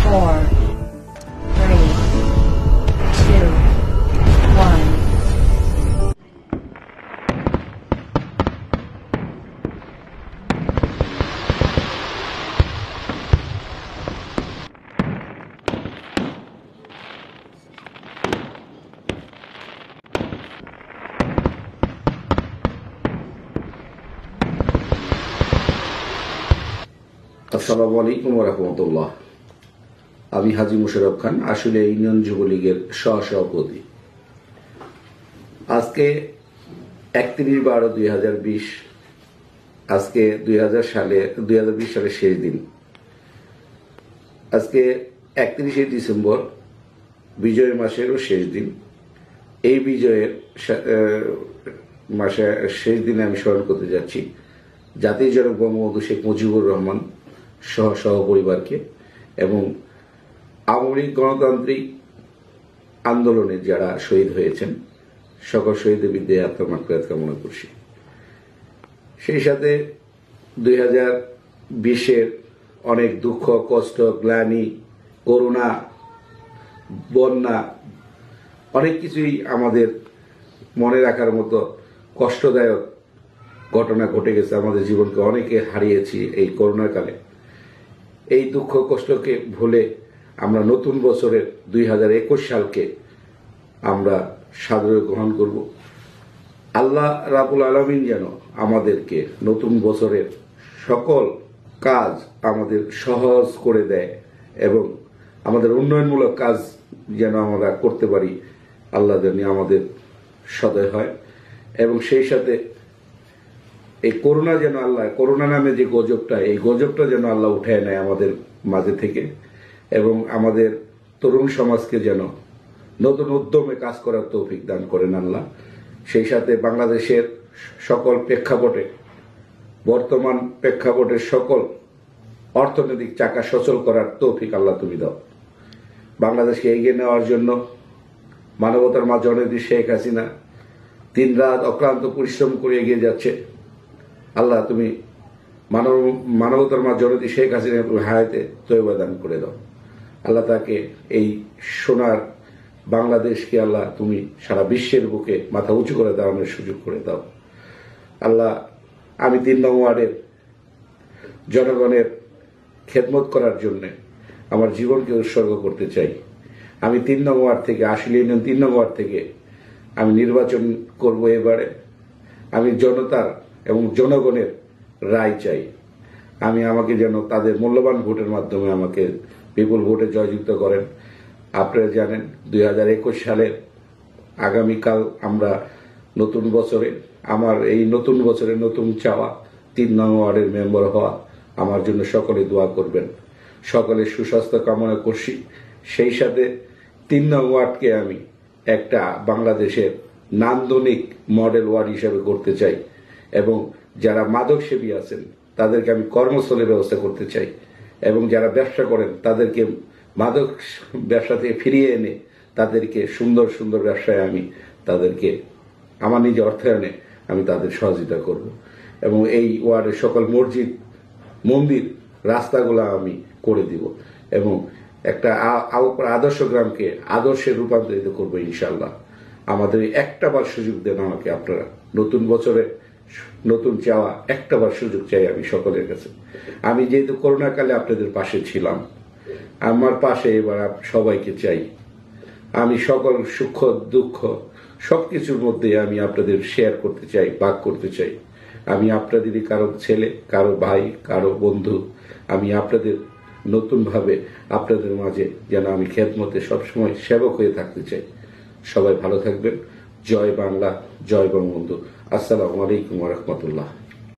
4, 3, 2, 1. আসসালামু আলাইকুম ওয়া রাহমাতুল্লাহ। আমি হাজী মোশাররফ খান, আসলে ইউনিয়ন যুবলীগের সহসভাপতি। আজকে 31/12/2020, আজকে 2020 সালের শেষ দিন। আজকে 31শে ডিসেম্বর, বিজয় মাসেরও শেষ দিন। এই বিজয়ের মাসের শেষ দিনে আমি স্মরণ করতে যাচ্ছি জাতির জনক বঙ্গবন্ধু শেখ মুজিবুর রহমান সহ পরিবারকে এবং আমলিক গণতান্ত্রিক আন্দোলনে যারা শহীদ হয়েছেন সকল শহীদের বিদ্যায় আত্মার মাগফিরাত কামনা করছি। সেই সাথে 2020-এর অনেক দুঃখ, কষ্ট, গ্লানি, করোনা, বন্যা, অনেক কিছুই আমাদের মনে রাখার মতো কষ্টদায়ক ঘটনা ঘটে গেছে। আমাদের জীবনকে অনেকে হারিয়েছি এই করোনার কালে। এই দুঃখ কষ্টকে ভুলে আমরা নতুন বছরের 2021 সালকে আমরা সাদরে গ্রহণ করব। আল্লাহ রাব্বুল আলামিন যেন আমাদেরকে নতুন বছরের সকল কাজ আমাদের সহজ করে দেয় এবং আমাদের উন্নয়নমূলক কাজ যেন আমরা করতে পারি। আল্লাহ যেন আমাদের সদয় হয় এবং সেই সাথে এই করোনা নামে যে গজবটা, এই গজবটা যেন আল্লাহ উঠায় নেয় আমাদের মাঝে থেকে এবং আমাদের তরুণ সমাজকে যেন নতুন উদ্যমে কাজ করার তৌফিক দান করেন আল্লাহ। সেই সাথে বাংলাদেশের সকল প্রেক্ষাপটে, বর্তমান প্রেক্ষাপটের সকল অর্থনৈতিক চাকা সচল করার তৌফিক আল্লাহ তুমি দাও। বাংলাদেশকে এগিয়ে নেওয়ার জন্য মানবতার মা জননেত্রী শেখ হাসিনা দিন রাত অক্লান্ত পরিশ্রম করে এগিয়ে যাচ্ছে। আল্লাহ তুমি মানবতার মা জননেত্রী শেখ হাসিনা হায়াতে তয়বা দান করে দাও। আল্লাহ তাকে এই সোনার বাংলাদেশকে আল্লাহ তুমি সারা বিশ্বের বুকে মাথা উঁচু করে দাঁড়ানোর সুযোগ করে দাও। আল্লাহ, আমি 3 নং ওয়ার্ডের জনগণের খেদমত করার জন্য আমার জীবনকে উৎসর্গ করতে চাই। আমি 3 নং ওয়ার্ড থেকে, আসলে ইউনিয়ন 3 নং ওয়ার্ড থেকে আমি নির্বাচন করব এবারে। আমি জনতার এবং জনগণের রায় চাই। আমাকে যেন তাদের মূল্যবান ভোটের মাধ্যমে আমাকে বিপুল ভোটে জয়যুক্ত করেন। আপনারা জানেন 2021 সালের আগামীকাল আমরা নতুন বছরে, আমার এই নতুন বছরের নতুন চাওয়া 3 নং ওয়ার্ডের মেম্বার হওয়া। আমার জন্য সকলে দোয়া করবেন। সকলের সুস্বাস্থ্য কামনা করছি। সেই সাথে 3 নং ওয়ার্ডকে আমি একটা বাংলাদেশের নান্দনিক মডেল ওয়ার্ড হিসেবে করতে চাই এবং যারা মাদক সেবী আছেন তাদেরকে আমি কর্মস্থলের ব্যবস্থা করতে চাই এবং যারা ব্যবসা করেন তাদেরকে মাদক ব্যবসা থেকে ফিরিয়ে এনে তাদেরকে সুন্দর সুন্দর ব্যবসায় আমি তাদেরকে আমার নিজে অর্থায়নে আমি তাদের সহযোগিতা করব এবং এই ওয়ার্ডের সকল মসজিদ, মন্দির, রাস্তাগুলো আমি করে দিব এবং একটা আদর্শ গ্রামকে আদর্শে রূপান্তরিত করবো ইনশাআল্লাহ। আমাদের একটাবার সুযোগ দেন আমাকে আপনারা। নতুন বছরে নতুন চাওয়া, একটাবার সুযোগ চাই আমি সকলের কাছে। আমি যেহেতু করোনা কালে আপনাদের পাশে ছিলাম, আমার পাশে এবার সবাইকে চাই। আমি সকল সুখ দুঃখ সবকিছুর মধ্যে আমি আপনাদের শেয়ার করতে চাই, ভাগ করতে চাই। আমি আপনাদেরই কারো ছেলে, কারো ভাই, কারো বন্ধু। আমি আপনাদের নতুনভাবে আপনাদের মাঝে যেন আমি খেদমতে সবসময় সেবক হয়ে থাকতে চাই। সবাই ভালো থাকবেন। জয় বাংলা, জয় বঙ্গবন্ধু। আসসালামু আলাইকুম ওয়া রাহমাতুল্লাহ।